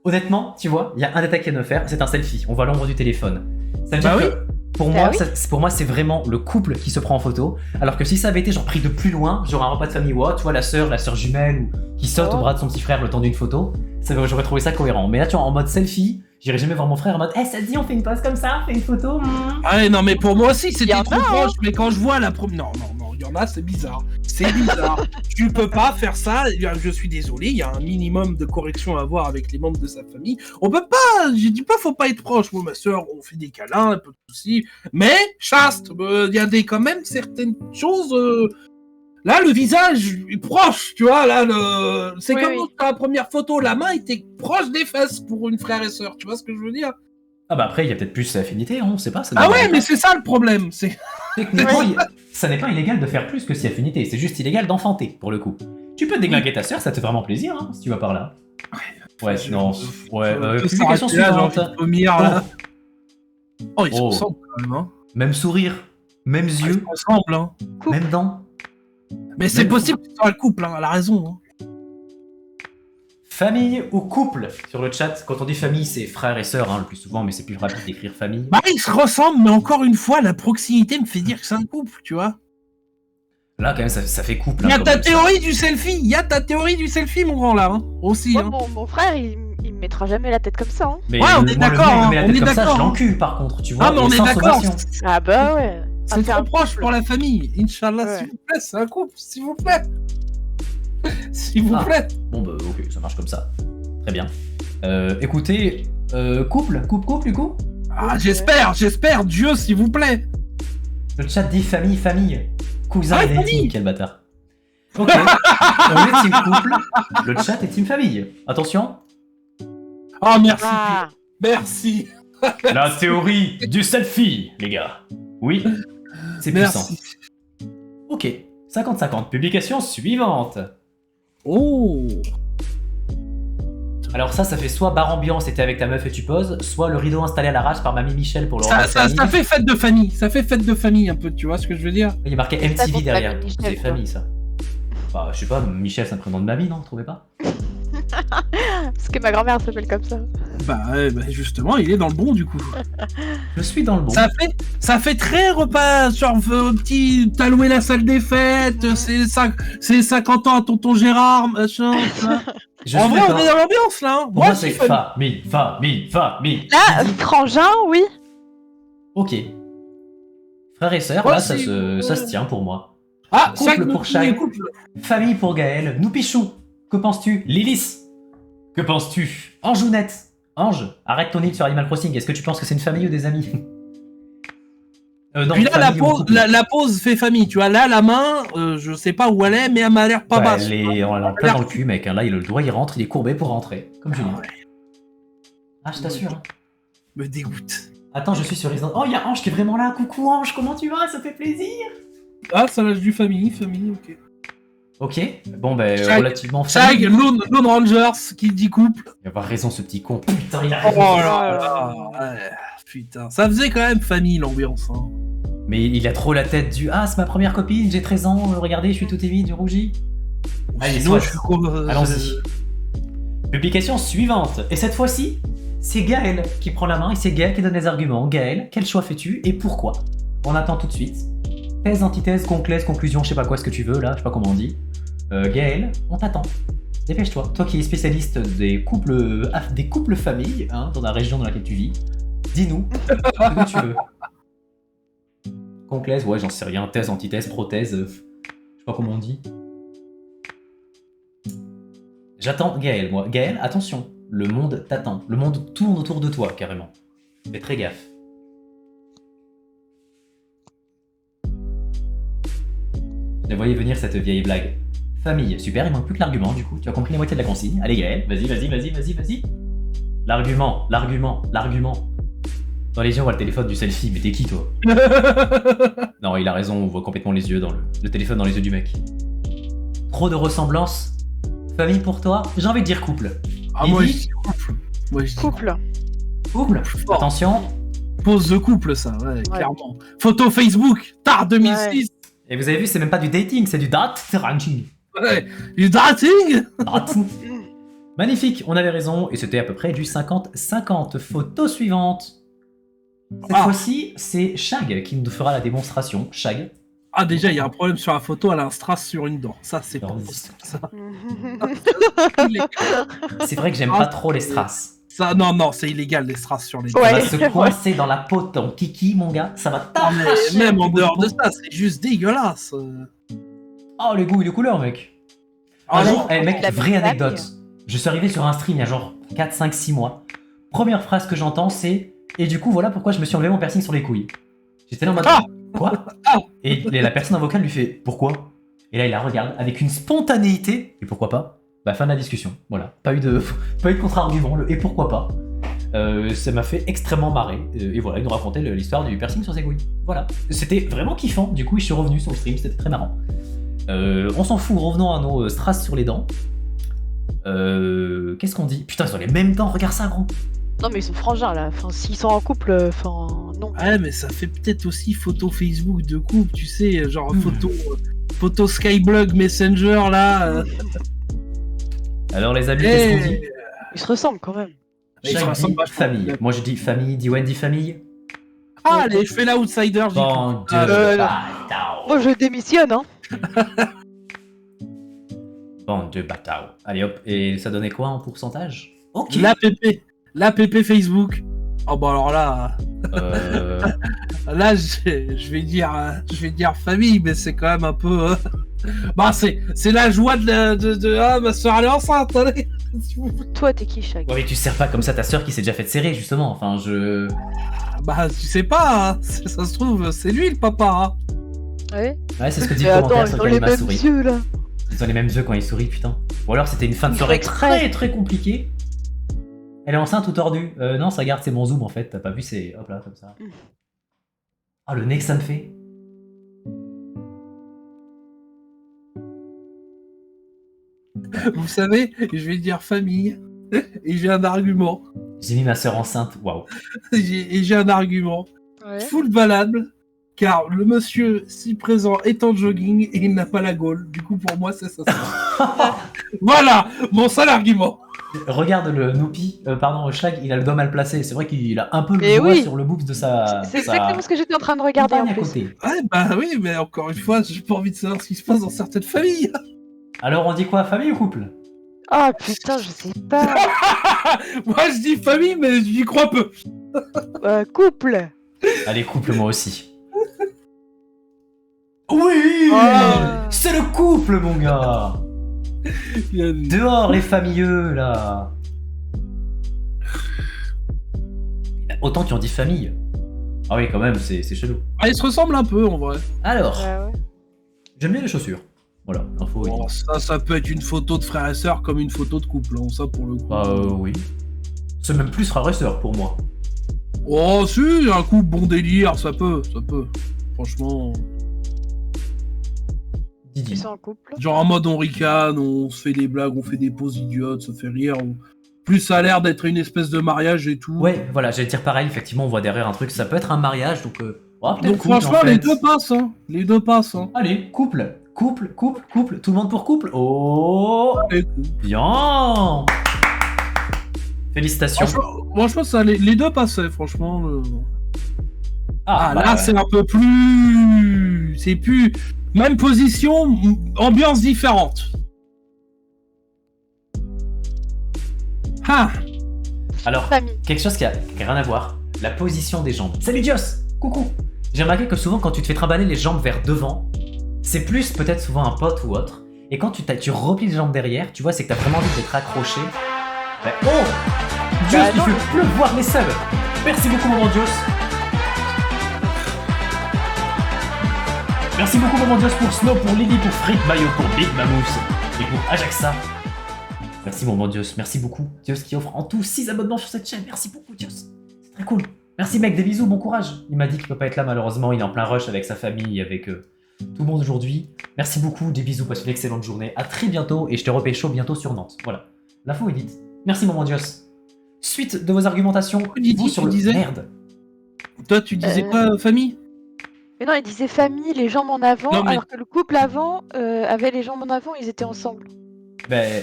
Honnêtement, tu vois, il y a un détail qu'il y a à me faire, c'est un selfie. On voit l'ombre du téléphone. Ça veut dire Bah que, pour Bah moi, oui. pour moi, c'est vraiment le couple qui se prend en photo. Alors que si ça avait été genre pris de plus loin, genre un repas de famille ou autre, tu vois, la sœur jumelle ou qui saute Oh. au bras de son petit frère le temps d'une photo, j'aurais trouvé ça cohérent. Mais là, tu vois, en mode selfie, j'irais jamais voir mon frère en mode ça te dit, on fait une pose comme ça, on fait une photo. Ah ouais, non, mais pour moi aussi, Il y c'était en trop a, hein. proche. Mais quand je vois la première... Non, il y en a, c'est bizarre. C'est bizarre. Tu peux pas faire ça. Je suis désolé, il y a un minimum de correction à avoir avec les membres de sa famille. On peut pas... Je dis pas, faut pas être proche. Moi, ma soeur, on fait des câlins, un peu de soucis. Mais, chaste, il y a quand même certaines choses... Là, le visage est proche, tu vois. Là, c'est Oui, comme oui. dans la première photo, la main était proche des fesses pour une frère et sœur. Tu vois ce que je veux dire? Ah bah après, il y a peut-être plus d'affinité, on sait pas. Ça Ah dépend. ouais, mais c'est ça le problème. C'est... Techniquement, ça n'est pas illégal de faire plus que si affinité, c'est juste illégal d'enfanter, pour le coup. Tu peux déglinguer ta sœur, ça te fait vraiment plaisir, hein, si tu vas par là. Ouais, non. Ouais, publication suivante. Là. Oh, ils se Oh. ressemblent quand même, hein. Même sourire, même Ils yeux, se ressemblent, hein. Couple. même dents. Mais c'est Même- possible que ce soit le couple, hein, elle a raison. Hein. Famille ou couple sur le chat. Quand on dit famille, c'est frère et sœur, hein, le plus souvent, mais c'est plus rapide d'écrire famille. Bah, ils se ressemblent, mais encore une fois, la proximité me fait dire que c'est un couple, tu vois. Là, quand même, ça fait couple. Il y hein, a quand ta même, ça. théorie du selfie, mon grand là, hein. Aussi, Moi, hein. mon frère, il me mettra jamais la tête comme ça. Hein. Mais Ouais, on est moi, d'accord, le mec hein, me met la on tête est comme ça, d'accord, je hein. l'encule par contre, tu vois. Ah, mais on et est sans d'accord. sommation. Ah bah ouais. C'est c'est trop un proche couple. pour la famille. Inch'Allah, Ouais. s'il vous plaît, c'est un couple, s'il vous plaît. S'il vous Ah. plaît. Bon bah ok, ça marche comme ça. Très bien. Écoutez, couple du coup. Ah, j'espère, Dieu, s'il vous plaît. Le chat dit famille. Cousin Ah, et famille. team, quel bâtard. Ok, on est team couple, le chat est team famille. Attention, Oh, merci. Ah. Merci. la théorie du selfie, les gars. Oui, c'est puissant. Merci. Ok, 50-50, publication suivante. Oh. Alors ça fait soit bar ambiance et t'es avec ta meuf et tu poses, soit le rideau installé à l'arrache par mamie Michel pour le repas de famille. Ça fait fête de famille. Ça fait fête de famille un peu, tu vois ce que je veux dire? Il y a marqué Ça MTV compte derrière. Mamie Michel, C'est quoi. famille ça. Bah, je sais pas, Michel, c'est un prénom de mamie, non? Vous trouvez pas? Parce que ma grand-mère s'appelle comme ça. Bah, justement, il est dans le bon du coup. Je suis dans le bon. Ça fait très repas, genre petit. T'as loué la salle des fêtes, c'est 50 ans à tonton Gérard, machin. Je En suis vrai, on d'accord. est dans l'ambiance là. Hein. Pour moi, c'est c'est fun. famille. Là, frangin, oui. Ok. Frères et sœurs, Moi là, aussi. ça se tient pour moi. Ah, Couple chaque pour chaque. couple. Famille pour Gaël. Nous Pichou. Que penses-tu? Lilith. Que penses-tu? Anjounette. Ange, arrête ton île sur Animal Crossing. Est-ce que tu penses que c'est une famille ou des amis? Non, Puis là, famille ou couple. la pause fait famille, tu vois. Là, la main, je sais pas où elle est, mais elle m'a l'air pas Ouais, basse. elle est en plein dans le cul, mec. Là, il a le doigt, il rentre, il est courbé pour rentrer. Comme Julien. Ah, je t'assure. Hein. Me dégoûte. Attends, je suis sur Resident. Oh, il y a Ange qui est vraiment là. Coucou Ange, comment tu vas? Ça fait plaisir. Ah, ça lâche du famille, ok. Ok, bon, ben, Shag. relativement Shag, famille. Lone Rangers, qui dit couple. Il va avoir raison, ce petit con. Putain, il a Oh raison. là là, ouais, putain. Ça faisait quand même famille, l'ambiance. Hein. Mais il a trop la tête du Ah, c'est ma première copine, j'ai 13 ans, regardez, je suis tout timide, je rougis. Allez, Sinon, soit. je suis quoi, Allons-y. Publication suivante. Et cette fois-ci, c'est Gaël qui prend la main et c'est Gaël qui donne les arguments. Gaël, quel choix fais-tu et pourquoi? On attend tout de suite. Thèse, antithèse, conclèse, conclusion, je sais pas quoi ce que tu veux là, je sais pas comment on dit. Gaël, on t'attend. Dépêche-toi. Toi qui es spécialiste des couples familles, hein, dans la région dans laquelle tu vis, dis-nous ce que tu veux. Conclèse, ouais, j'en sais rien. Thèse, antithèse, prothèse, je sais pas comment on dit. J'attends Gaël, moi. Gaël, attention, le monde t'attend. Le monde tourne autour de toi, carrément. Fais très gaffe. Je la voyais venir cette vieille blague. Famille, super, il manque plus que l'argument, du coup. Tu as compris la moitié de la consigne. Allez Gaël, vas-y. L'argument. Dans les yeux, on voit le téléphone du selfie, mais t'es qui, toi? Non, il a raison, on voit complètement les yeux dans le téléphone dans les yeux du mec. Trop de ressemblance. Famille pour toi, j'ai envie de dire couple. Ah, moi, je dis couple. Moi, je dis Couple. Couple. fort. Attention. Pause de couple, ça, ouais, clairement. Photo Facebook, tard 2006. Et vous avez vu, c'est même pas du dating, c'est du dating. Ouais, du dating. Magnifique, on avait raison, et c'était à peu près du 50-50. Photo suivante. Cette Ah. fois-ci, c'est Shag qui nous fera la démonstration. Shag. Ah, déjà, il y a un problème sur la photo, elle a un strass sur une dent. Ça, c'est pas Alors, possible. Ça, C'est vrai que j'aime pas trop les strass. non, c'est illégal, les strass sur les dents. Ouais. Ça va se coincer dans la peau de ton kiki, mon gars. Ça va Ah, t'arracher. mais même en un petit dehors bout de ça, c'est juste dégueulasse. Oh, les goûts et les couleurs, mec. Ah, Un non. jour, mec, La vraie famille. anecdote. Je suis arrivé sur un stream il y a genre 4, 5, 6 mois. Première phrase que j'entends, c'est et du coup, voilà pourquoi je me suis enlevé mon piercing sur les couilles. J'étais là en mode Ah quoi? Ah Et la personne en vocal lui fait pourquoi? Et là, il la regarde avec une spontanéité. Et pourquoi pas? Bah, fin de la discussion. Voilà. Pas eu de contre-argument. Le et pourquoi pas? Ça m'a fait extrêmement marrer. Et voilà, il nous racontait l'histoire du piercing sur ses couilles. Voilà. C'était vraiment kiffant. Du coup, je suis revenu sur le stream. C'était très marrant. On s'en fout. Revenons à nos strass sur les dents. Qu'est-ce qu'on dit? Putain, ils ont les mêmes dents. Regarde ça, gros. Non, mais ils sont frangins là. Enfin, s'ils sont en couple, enfin, non. Ouais, mais ça fait peut-être aussi photo Facebook de couple, tu sais, genre photo Skyblog Messenger là. Alors, les amis, qu'est-ce qu'on dit? Ils se ressemblent quand même. Ils se Chaque ressemblent dit vachement. famille. Moi, je dis famille. Diwen dit famille. Ah, allez, je fais l'outsider, j'y Bande crois. de non. bâtards. Moi, je démissionne, hein. Bande de bâtards. Allez, hop. Et ça donnait quoi en pourcentage? Ok. L'APP Facebook. Oh bah alors là, Euh, je vais dire famille, mais c'est quand même un peu. Bah c'est la joie de ah ma soeur elle est enceinte, allez. Toi, t'es qui, Shag? Ouais, mais tu sers pas comme ça ta sœur qui s'est déjà fait serrer, justement. Enfin, je. Bah tu sais pas, hein. Ça se trouve c'est lui le papa. Hein. Ouais. Ouais, c'est ce que dit Mais le attends, commentaire ils sur ont les Kalima mêmes sourit. yeux là. Ils ont les mêmes yeux quand ils sourient, putain. Ou alors c'était une fin de Ils soirée font exprès. très très compliquée. Elle est enceinte ou tordue? Non, ça garde, c'est mon zoom en fait. T'as pas vu, c'est. Hop là, comme ça. Ah, le nez que ça me fait. Vous savez, je vais dire famille et j'ai un argument. J'ai mis ma sœur enceinte, waouh. Et j'ai un argument. Ouais. Full valable car le monsieur si présent est en jogging et il n'a pas la gaule. Du coup, pour moi, c'est ça. Voilà mon seul argument. Regarde le Noupi, Schlag, il a le doigt mal placé. C'est vrai qu'il a un peu le doigt sur le boobs de sa. C'est exactement ce que j'étais en train de regarder en à plus. côté. Ouais, bah oui, mais encore une fois, j'ai pas envie de savoir ce qui se passe dans certaines familles. Alors, on dit quoi, famille ou couple? Oh putain, je sais pas. Moi, je dis famille, mais j'y crois peu. Couple. Allez, couple, moi aussi. Oui, c'est le couple, mon gars. Dehors, les familleux, là. Il y en a autant qui ont dit famille. Ah oui, quand même, c'est chelou. Ah, ils se ressemblent un peu, en vrai. Alors, Ouais. j'aime bien les chaussures. Voilà, l'info est Bon, dit. ça peut être une photo de frère et sœur comme une photo de couple, hein, ça pour le coup. Oui. C'est même plus frère et sœur pour moi. Oh, si, un couple bon délire, ça peut. Franchement. Didi. Ils sont en couple. Genre en mode on ricane, on se fait des blagues, on fait des poses idiotes, ça fait rire. Plus ça a l'air d'être une espèce de mariage et tout. Ouais, voilà, j'allais dire pareil, effectivement, on voit derrière un truc, ça peut être un mariage, donc... peut-être Donc couple, franchement, en fait. les deux passent, hein. Les deux passent, hein. Allez, couple, tout le monde pour couple. Oh, Allez. bien. Félicitations. Franchement, ça, les deux passaient, franchement. Bah, Là, c'est un peu plus... C'est plus... Même position, ambiance différente. Ah. Alors, Famille. quelque chose qui a rien à voir, la position des jambes. Salut Dios, coucou. J'ai remarqué que souvent quand tu te fais trimballer les jambes vers devant, c'est plus peut-être souvent un pote ou autre, et quand tu replies les jambes derrière, tu vois, c'est que t'as vraiment envie d'être accroché. Oh Dios, il fait pleuvoir les subs. Merci beaucoup, maman Dios. Merci beaucoup, maman Dios, pour Snow, pour Lily, pour Frick, Mayo, pour Big Mamousse et pour Ajaxa. Merci, maman Dios, merci beaucoup. Dios qui offre en tout 6 abonnements sur cette chaîne. Merci beaucoup, Dios. C'est très cool. Merci, mec, des bisous, bon courage. Il m'a dit qu'il peut pas être là, malheureusement. Il est en plein rush avec sa famille, avec tout le monde aujourd'hui. Merci beaucoup, des bisous, passe une excellente journée. À très bientôt et je te repêche bientôt sur Nantes. Voilà. L'info est dite. Merci, maman Dios. Suite de vos argumentations, Didi, vous sur tu le disais merde. Toi, tu disais quoi, famille? Mais non, il disait famille, les jambes en avant, Non, mais- alors que le couple avant avait les jambes en avant, ils étaient ensemble. Ben...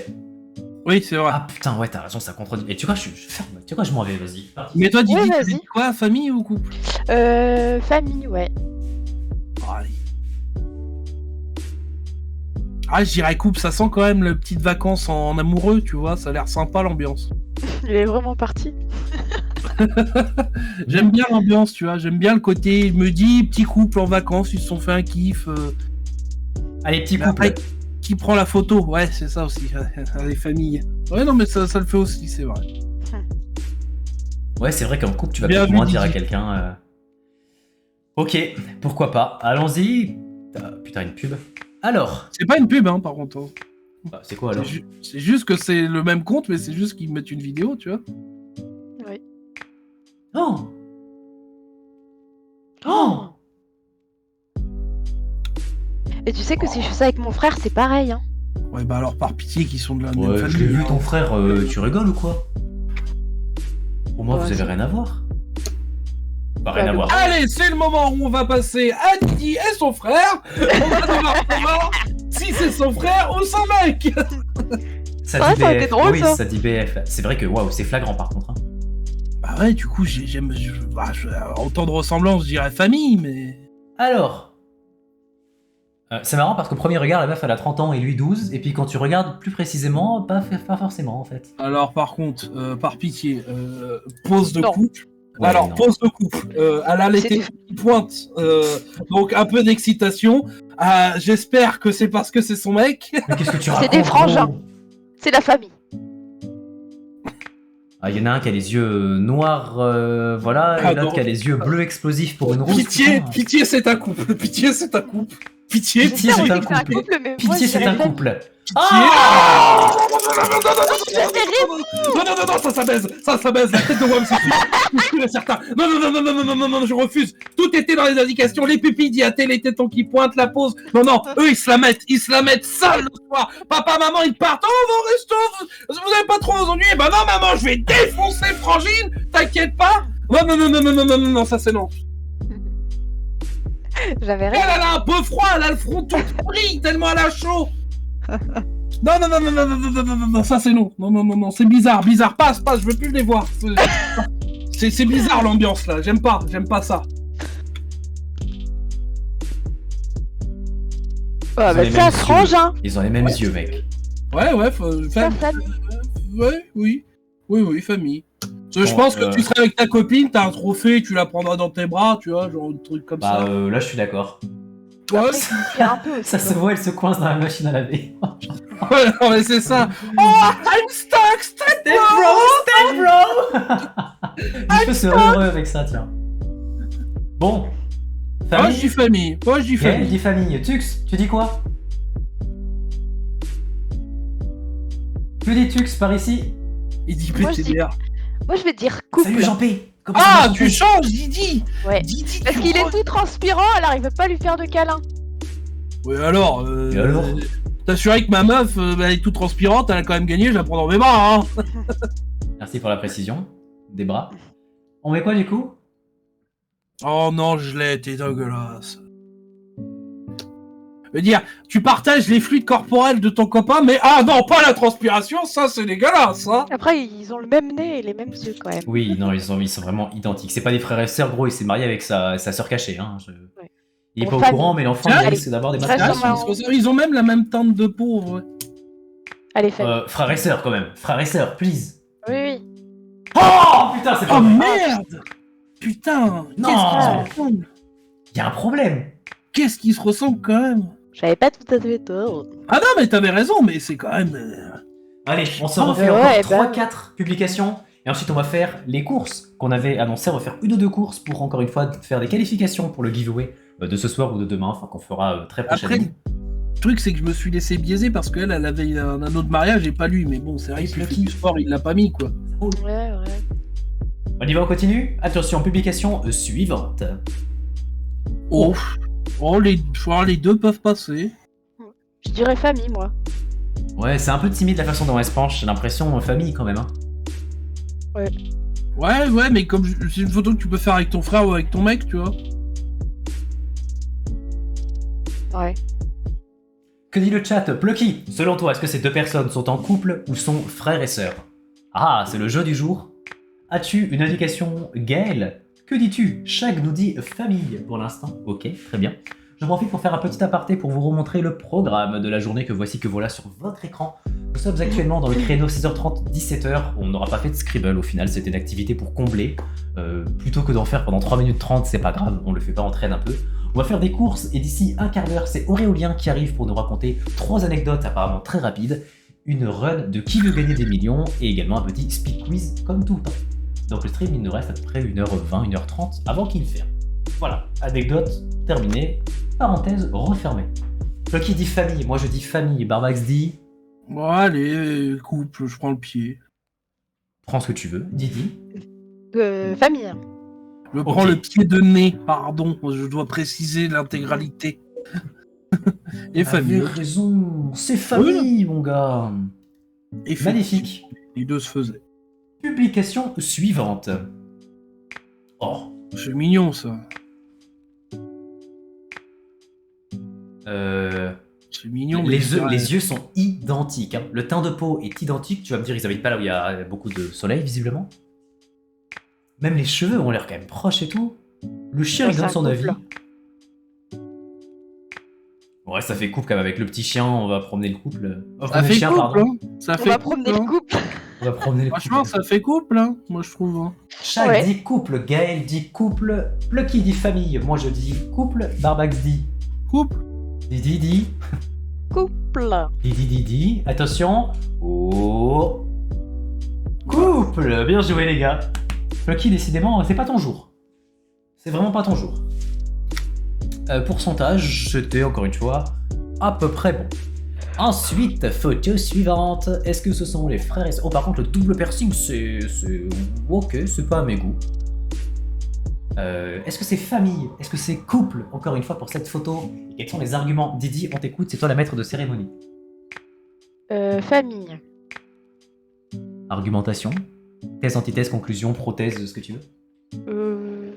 Oui, c'est vrai. Ah putain, ouais, t'as raison, ça contredit. Et tu vois, je ferme. Tu vois, je m'en vais, vas-y. Mais toi, Didi, Ouais, tu vas-y. dis quoi, famille ou couple? Famille, ouais. Ah, je dirais couple, ça sent quand même le petite vacances en amoureux, tu vois, ça a l'air sympa l'ambiance. Il est vraiment parti. J'aime bien l'ambiance, tu vois, j'aime bien le côté, il me dit, petit couple en vacances, ils se sont fait un kiff. Allez, petit Mais couple. après, qui prend la photo? Ouais, c'est ça aussi, les familles. Ouais, non, mais ça le fait aussi, c'est vrai. Ouais, c'est vrai qu'en couple, tu vas Bien peut-être vu, moins dire à Didi. quelqu'un. Ok, pourquoi pas. Allons-y. Putain, une pub. Alors, C'est pas une pub, hein, par contre. Hein. c'est quoi alors? C'est juste que c'est le même compte, mais c'est juste qu'ils mettent une vidéo, tu vois. Oh Oh Et tu sais que si je fais ça avec mon frère, c'est pareil, hein. Ouais, bah alors par pitié qu'ils sont de la même Ouais, je famille. l'ai vu ton frère, tu rigoles ou quoi? Pour moi, Ouais, vous avez c'est- rien à voir. Bah, rien Ouais, à le- voir. Allez, c'est le moment où on va passer à Didi et son frère. On va devoir savoir si c'est son frère ou son mec. Ça Ouais, dit ça aurait été BF. drôle, Oui, ça. ça dit BF. C'est vrai que waouh, c'est flagrant par contre. Hein. Bah ouais, du coup, autant de ressemblance, je dirais famille, mais... Alors, c'est marrant parce qu'au premier regard, la meuf elle a 30 ans et lui 12, et puis quand tu regardes plus précisément, pas forcément en fait. Alors par contre, par pitié, pose de Non. couple. Ouais, Alors, non. pose de couple. Elle a les C'est tétons qui pointent, donc un peu d'excitation. J'espère que c'est parce que c'est son mec. Mais qu'est-ce que tu C'est racontes? des frangins. gros C'est la famille. Ah, il y en a un qui a les yeux noirs, voilà, et Ah, l'autre non. qui a les yeux bleus explosifs pour une rose. Pitié, putain. pitié, c'est un couple. Pitié, c'est un couple. Pitié, Pitié, J'espère c'est aussi un que c'est un couple. couple, mais moi, Pitié, je c'est dirais un famille. couple. Pitié. C'est terrible. Non, ça baise, la tête de Wam, c'est sûr et certain. Non, je refuse. Tout était dans les indications, les pupilles dilatées, les tétons qui pointent, la pose. Non, eux, ils se la mettent sale le soir. Papa, maman, ils partent. Oh, vos restos, vous avez pas trop vous ennuyer? Bah non, maman, je vais défoncer Frangine, t'inquiète pas. Non, ça c'est non. J'avais Elle, raison. elle a un peu froid, elle a le front tout pris tellement elle a chaud. Non, non, non, non, non, non, non, non, non, non, ça c'est non. Non, non, non, non, c'est bizarre, bizarre. Passe, je veux plus les voir. C'est bizarre l'ambiance là, j'aime pas ça. Oh, Ils ont bah les ça mêmes se range, yeux. hein. Ils ont les mêmes yeux, mec. Ouais, ouais, Ça, famille. ouais, oui. Oui, oui, famille. Je Bon, pense que tu serais avec ta copine, t'as un trophée, tu la prendras dans tes bras, tu vois, genre un truc comme Bah, ça. là, je suis d'accord. Ouais, Après, il me tire un peu aussi. Ça se voit, elle se coince dans la machine à laver. ouais, non, mais c'est ça. Oh, I'm stuck, step Step bro! Il peut se heureux avec ça, tiens. Bon. Moi, je dis famille. Moi, je dis Gaël famille. dit famille. Tux, tu dis quoi? Tu dis Tux par ici? Il dit Moi, je dis- PTDR. Moi, je vais dire couple. Salut Jean-P! Comment ça Ah, va, tu Jean-P? changes, Didi. Ouais. Didi, Parce tu qu'il est re- tout transpirant, elle arrive pas à lui faire de câlin. Ouais, alors, Et alors t'assurer que ma meuf, elle est toute transpirante, elle a quand même gagné, je la prends dans mes bras, hein. Merci pour la précision. Des bras. On met quoi du coup? Oh non, je l'ai, t'es dégueulasse. Je veux dire, tu partages les fluides corporels de ton copain, mais ah non, pas la transpiration, ça c'est dégueulasse, hein. Après, ils ont le même nez et les mêmes yeux quand même. Oui, non, ils sont vraiment identiques. C'est pas des frères et sœurs, gros, il s'est marié avec sa sœur cachée. Hein. Il est Bon, pas au famille. courant, mais l'enfant Tiens, il risque d'avoir des reste malformations. sur ma- Ils ont même la même teinte de peau, ouais. Allez, famille. Frères et sœurs, quand même. Frères et sœurs, please. Oui, oui. Oh putain, c'est pas Oh vrai. merde. Putain, Non. qu'est-ce qui se ressemble? Il y a un problème. Qu'est-ce qui se ressemble quand même? J'avais pas tout à fait tort. Ah non, mais t'avais raison, mais c'est quand même... Allez, on se Oh, refait ouais, encore bah. 3-4 publications. Et ensuite, on va faire les courses qu'on avait annoncées. On va faire une ou deux courses pour, encore une fois, faire des qualifications pour le giveaway de ce soir ou de demain. Enfin, qu'on fera très Après, prochainement. le truc, c'est que je me suis laissé biaiser parce qu'elle, elle avait un anneau de mariage et pas lui. Mais bon, c'est vrai que Lucky. le sport, il l'a pas mis, quoi. Ouais, ouais. On y va, on continue. Attention, publication suivante. Oh, les deux peuvent passer. Je dirais famille, moi. Ouais, c'est un peu timide la façon dont elle se penche. J'ai l'impression famille quand même. Hein. Ouais, mais comme c'est une photo que tu peux faire avec ton frère ou avec ton mec, tu vois. Ouais. Que dit le chat? Plucky, selon toi, est-ce que ces deux personnes sont en couple ou sont frères et sœurs? Ah, c'est le jeu du jour. As-tu une indication, Gaël? Que dis-tu? Shag nous dit famille pour l'instant. Ok, très bien. Je profite pour faire un petit aparté pour vous remontrer le programme de la journée que voici, que voilà sur votre écran. Nous sommes actuellement dans le créneau 6h30, 17h. On n'aura pas fait de scribble au final, c'était une activité pour combler. Plutôt que d'en faire pendant 3 minutes 30, c'est pas grave, on le fait pas, on traîne un peu. On va faire des courses et d'ici un quart d'heure, c'est Aurélien qui arrive pour nous raconter 3 anecdotes apparemment très rapides, une run de qui veut gagner des millions et également un petit speed quiz comme tout le temps. Donc le stream, il nous reste à peu près 1h20, 1h30 avant qu'il ferme. Voilà, anecdote terminée, parenthèse refermée. Plucky dit famille, moi je dis famille, Barbax dit... Bon, allez, couple, je prends le pied. Prends ce que tu veux, Didi. Famille. Je Ok. prends le pied de nez, pardon, je dois préciser l'intégralité. Et famille. T'avais raison, c'est famille mon gars. Et Magnifique. Les deux se faisaient. Publication suivante. Oh. C'est mignon, ça. C'est mignon, mais Les yeux sont identiques. Hein. Le teint de peau est identique. Tu vas me dire, ils habitent pas là où il y a beaucoup de soleil, visiblement. Même les cheveux ont l'air quand même proches et tout. Le chien, Ouais, il donne c'est son un avis. couple. Ouais, ça fait couple quand même avec le petit chien. On va promener le couple. Ça promener le fait chien, couple, pardon. hein. Ça On fait va promener le couple, hein. couple. On va promener le Franchement, couple. ça fait couple, hein, moi je trouve. Hein. Chaque Ouais. dit couple, Gaël dit couple, Plucky dit famille, moi je dis couple, Barbax dit Couple. Didi dit Couple. Didi. Attention. Oh. Couple. Bien joué les gars. Plucky, décidément, c'est pas ton jour. C'est vraiment pas ton jour. Pourcentage, c'était encore une fois à peu près bon. Ensuite, photo suivante. Est-ce que ce sont les frères et sœurs? Oh, par contre, le double piercing, c'est... Ok, c'est pas à mes goûts. Est-ce que c'est famille? Est-ce que c'est couple? Encore une fois, pour cette photo. Et quels sont les arguments? Didi, on t'écoute, c'est toi la maître de cérémonie. Famille. Argumentation? Thèse, antithèse, conclusion, prothèse, ce que tu veux.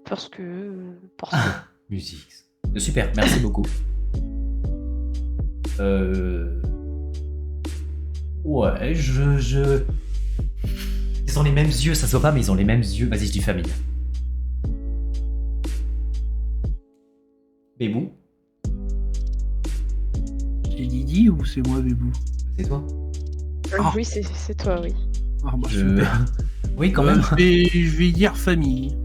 Parce que... Parce que... Musique. Super, merci beaucoup. Ouais, Ils ont les mêmes yeux, ça se voit pas, mais ils ont les mêmes yeux. Vas-y, je dis famille. Bébou, C'est Didi ou c'est moi, Bébou? c'est toi. Ah. Oui, c'est toi, oui. Ah, bah, Je- super. Oui, quand même. Je vais dire famille.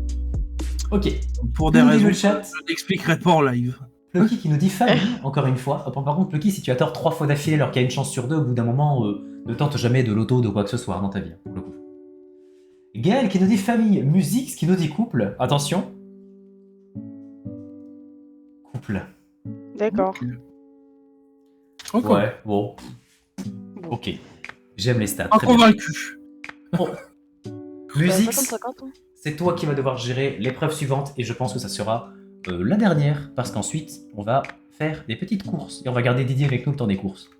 Ok. Pour des Nous dit raisons le que chat. je n'expliquerai pas en live. Plucky qui nous dit famille, encore une fois. Par contre, Plucky, si tu as tort 3 fois d'affilée alors qu'il y a une chance sur 2, au bout d'un moment, ne tente jamais de l'auto, de quoi que ce soit dans ta vie, pour le coup. Gaël qui nous dit famille, musique, ce qui nous dit couple. Attention. Couple. D'accord. Encore. Ouais, bon. Ok. J'aime les stats. Pas très bien. convaincu. Musique, 50-50, hein. c'est toi qui vas devoir gérer l'épreuve suivante et je pense que ça sera la dernière parce qu'ensuite, on va faire des petites courses et on va garder Didier avec nous le temps des courses.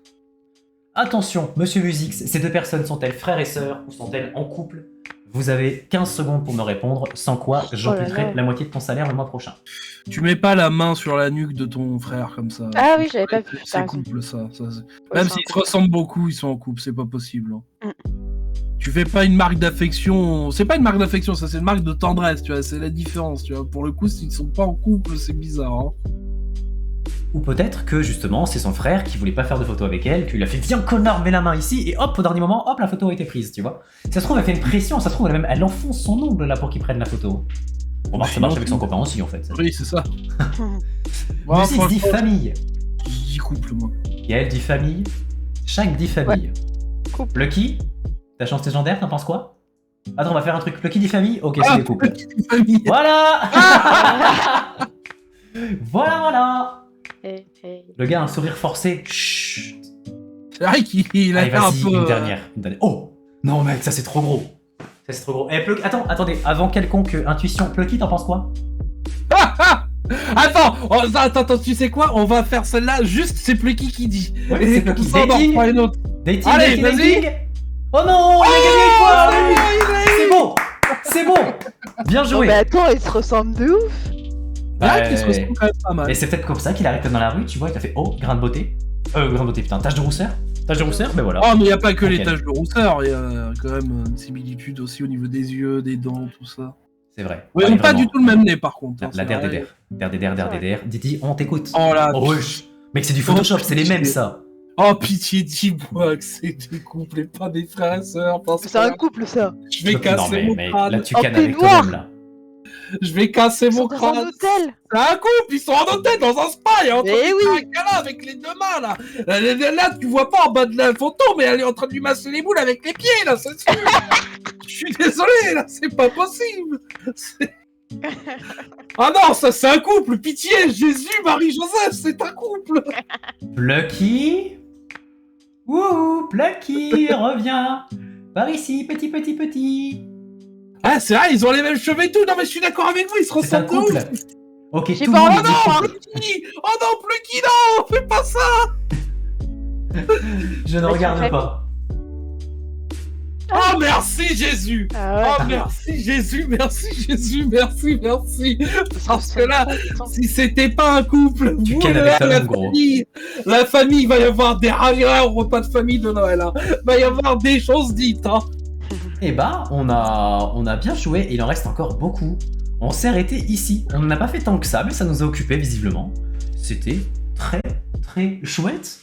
Attention, monsieur Musique, ces deux personnes sont-elles frères et sœurs ou sont-elles en couple? Vous avez 15 secondes pour me répondre, sans quoi j'amputerai Oh là là. la moitié de ton salaire le mois prochain. Tu mets pas la main sur la nuque de ton frère comme ça. Ah oui, j'avais pas vu. t'as C'est raison. couple ça. Ouais, Même c'est s'ils un se ressemblent beaucoup, ils sont en couple, c'est pas possible. hein. Mm. Tu fais pas une marque d'affection. C'est pas une marque d'affection, ça c'est une marque de tendresse, tu vois. C'est la différence, tu vois. Pour le coup, s'ils sont pas en couple, c'est bizarre. Hein. Ou peut-être que justement, c'est son frère qui voulait pas faire de photo avec elle, qui lui a fait viens connard, mets la main ici, et hop, au dernier moment, hop, la photo a été prise, tu vois. Ça se trouve, elle fait une pression, ça se trouve, elle enfonce son ongle là pour qu'il prenne la photo. Bon, bah, ça marche avec son copain aussi en fait. Oui, c'est ça. Musique dit franchement, famille. je dis couple, moi. Gaël dit famille. Chaque dit famille. Couple. Lucky, ta chance légendaire, t'en penses quoi? Attends, on va faire un truc. Lucky dit famille. Ok, c'est des couples. petite famille. Voilà. Voilà. Eh, eh. Le gars a un sourire forcé. Chut. C'est vrai qu'il a Allez, fait un vas-y, peu. une dernière. Oh non, mec, ça c'est trop gros. Ça c'est trop gros. Eh, Attends, attendez, avant quelconque intuition, Plucky, t'en penses quoi? Attends, tu sais quoi? On va faire celle-là, juste c'est Plucky qui dit. Ouais, Et c'est comme Plucky. ça, on en Dating. reprend une autre. Dating, Allez, dating, vas-y. dating. Oh non, il a gagné quoi? C'est bon. C'est bon. Bien Non, joué. mais attends, ils se ressemblent de ouf. C'est vrai qu'ils se ressemblent quand même pas mal. Et c'est peut-être comme ça qu'il arrive dans la rue, tu vois, il t'a fait oh, grain de beauté. Grain de beauté, putain, tache de rousseur. Tache de rousseur, mais voilà. Oh, mais il n'y a pas que les Ok. taches de rousseur, il y a quand même une similitude aussi au niveau des yeux, des dents, tout ça. C'est vrai. Oui, ils Allez, n'ont pas vraiment. du tout le même nez par contre. hein, La c'est der vrai. der. Didi, on t'écoute. Oh là. Oh, wesh. Mec, c'est du Photoshop, c'est les mêmes ça. Oh pitié, dis-moi que c'est des couples et pas des frères et sœurs. Parce C'est un que couple, ça. je vais Non, casser mon mais crâne. là, tu En cannes avec peignoir. toi-même là. Je vais casser Ils mon sont dans un crâne. hôtel. C'est un couple, ils sont en hôtel dans un spa, il est en train Mais de oui. faire un câlin avec les deux mains là. Là, tu vois pas en bas de la photo, mais elle est en train de lui masser les boules avec les pieds là, c'est sûr. Je suis désolé là, c'est pas possible. Ah non, ça c'est un couple, pitié, Jésus, Marie-Joseph, c'est un couple. Plucky. Wouhou, Plucky, reviens. Par ici, petit. Ah c'est vrai, ils ont les mêmes cheveux et tout, non mais je suis d'accord avec vous, ils se C'est un ressemblent de couple. ouf. Ok, J'ai tout le pas monde envie dit de couple. Plucky. Oh non, Plucky, non, fais pas ça. Je ne Mais regarde ça fait- pas. Oh merci Jésus. Ah ouais. Oh merci Jésus, merci. Parce que là, si c'était pas un couple, Tu vous, cannes là, avec ta la langue, gros. famille, il va y avoir des railleries au repas de famille de Noël. Hein. Il va y avoir des choses dites. Hein. Eh bah, on a bien joué et il en reste encore beaucoup. On s'est arrêté ici. On n'a pas fait tant que ça, mais ça nous a occupé visiblement. C'était très chouette.